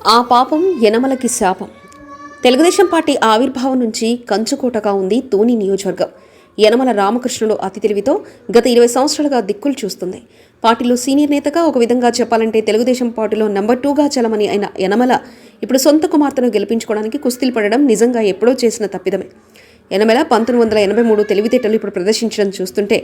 ఆ పాపం యనమలకి శాపం. తెలుగుదేశం పార్టీ ఆవిర్భావం నుంచి కంచుకోటగా ఉంది తూని నియోజకవర్గం. యనమల రామకృష్ణుడు అతి తెలివితో గత 20 సంవత్సరాలుగా దిక్కులు చూస్తుంది. పార్టీలో సీనియర్ నేతగా, ఒక విధంగా చెప్పాలంటే తెలుగుదేశం పార్టీలో నెంబర్ 2గా చలమని అయిన యనమల ఇప్పుడు సొంత కుమార్తెను గెలిపించుకోవడానికి కుస్తీలు పడడం నిజంగా ఎప్పుడో చేసిన తప్పిదమే. యనమల 1983 తెలివితేటలు ఇప్పుడు ప్రదర్శించడం చూస్తుంటే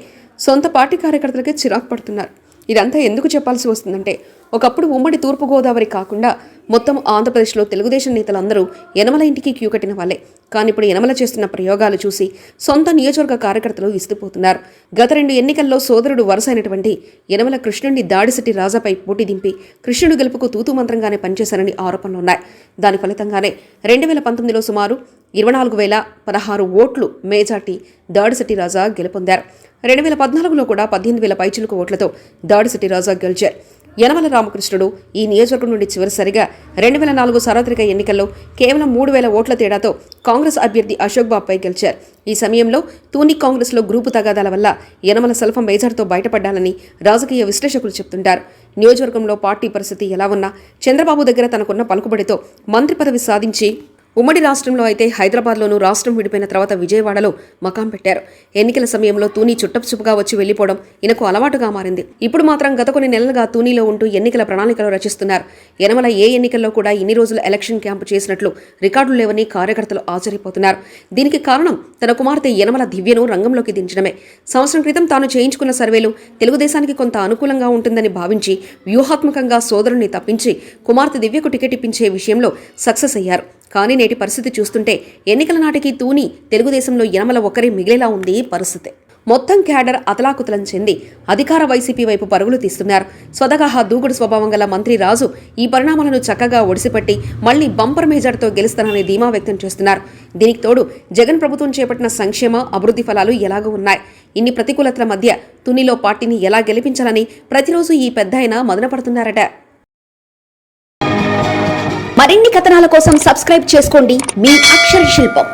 సొంత పార్టీ కార్యకర్తలకే చిరాకు పడుతున్నారు. ఇదంతా ఎందుకు చెప్పాల్సి వస్తుందంటే, ఒకప్పుడు ఉమ్మడి తూర్పుగోదావరి కాకుండా మొత్తం ఆంధ్రప్రదేశ్లో తెలుగుదేశం నేతలందరూ యనమల ఇంటికి క్యూ కట్టిన వాళ్ళే. కానీ ఇప్పుడు యనమల చేస్తున్న ప్రయోగాలు చూసి సొంత నియోజకవర్గ కార్యకర్తలు విస్తుపోతున్నారు. గత 2 ఎన్నికల్లో సోదరుడు వరుసైనటువంటి యనమల కృష్ణుడిని దాడిశెట్టి రాజాపై పోటీ దింపి కృష్ణుడు గెలుపుకు తూతూ మంత్రంగానే పనిచేశారని ఆరోపణలున్నాయి. దాని ఫలితంగానే 2019లో సుమారు 24,016 ఓట్లు మేజార్టీ దాడిశెట్టి రాజా గెలుపొందారు. 2014లో కూడా 18,000 పైచిలుకు ఓట్లతో దాడిశెట్టి రాజా గెలిచారు. యనమల రామకృష్ణుడు ఈ నియోజకవర్గం నుండి చివరిసారిగా 2004 సార్వత్రిక ఎన్నికల్లో కేవలం 3,000 ఓట్ల తేడాతో కాంగ్రెస్ అభ్యర్థి అశోక్ బాబుపై గెలిచారు. ఈ సమయంలో తూని కాంగ్రెస్లో గ్రూపు తగాదాల వల్ల యనమల స్వల్ప మేజార్తో బయటపడ్డాలని రాజకీయ విశ్లేషకులు చెబుతుంటారు. నియోజకవర్గంలో పార్టీ పరిస్థితి ఎలా ఉన్నా చంద్రబాబు దగ్గర తనకున్న పలుకుబడితో మంత్రి పదవి సాధించి ఉమ్మడి రాష్ట్రంలో అయితే హైదరాబాద్లోనూ రాష్ట్రం విడిపోయిన తర్వాత విజయవాడలో మకాం పెట్టారు. ఎన్నికల సమయంలో తూని చుట్టపుచుపుగా వచ్చి వెళ్లిపోవడం ఈయనకు అలవాటుగా మారింది. ఇప్పుడు మాత్రం గత కొన్ని నెలలుగా తూనీలో ఉంటూ ఎన్నికల ప్రణాళికలు రచిస్తున్నారు. యనమల ఏ ఎన్నికల్లో కూడా ఇన్ని రోజులు ఎలక్షన్ క్యాంపు చేసినట్లు రికార్డులు లేవని కార్యకర్తలు ఆశ్చర్యపోతున్నారు. దీనికి కారణం తన కుమార్తె యనమల దివ్యను రంగంలోకి దించడమే. సంవత్సరం క్రితం తాను చేయించుకున్న సర్వేలు తెలుగుదేశానికి కొంత అనుకూలంగా ఉంటుందని భావించి వ్యూహాత్మకంగా సోదరుణ్ణి తప్పించి కుమార్తె దివ్యకు టికెట్ ఇప్పించే విషయంలో సక్సెస్ అయ్యారు. కానీ నేటి పరిస్థితి చూస్తుంటే ఎన్నికల నాటికి తూని తెలుగుదేశంలో యనమల ఒక్కరే మిగిలేలా ఉంది పరిస్థితి. మొత్తం క్యాడర్ అతలాకుతలం చెంది అధికార వైసీపీ వైపు పరుగులు తీస్తున్నారు. స్వతహా దూకుడు స్వభావం గల మంత్రి రాజు ఈ పరిణామాలను చక్కగా ఒడిసిపట్టి మళ్లీ బంపర్ మేజార్తో గెలుస్తానని ధీమా వ్యక్తం చేస్తున్నారు. దీనికి తోడు జగన్ ప్రభుత్వం చేపట్టిన సంక్షేమ అభివృద్ధి ఫలాలు ఎలాగూ ఉన్నాయి. ఇన్ని ప్రతికూలతల మధ్య తునిలో పార్టీని ఎలా గెలిపించాలని ప్రతిరోజు ఈ పెద్దాయన మదన పడుతున్నారట. మరిన్ని కథనాల కోసం సబ్స్క్రైబ్ చేసుకోండి మీ అక్షర శిల్పం.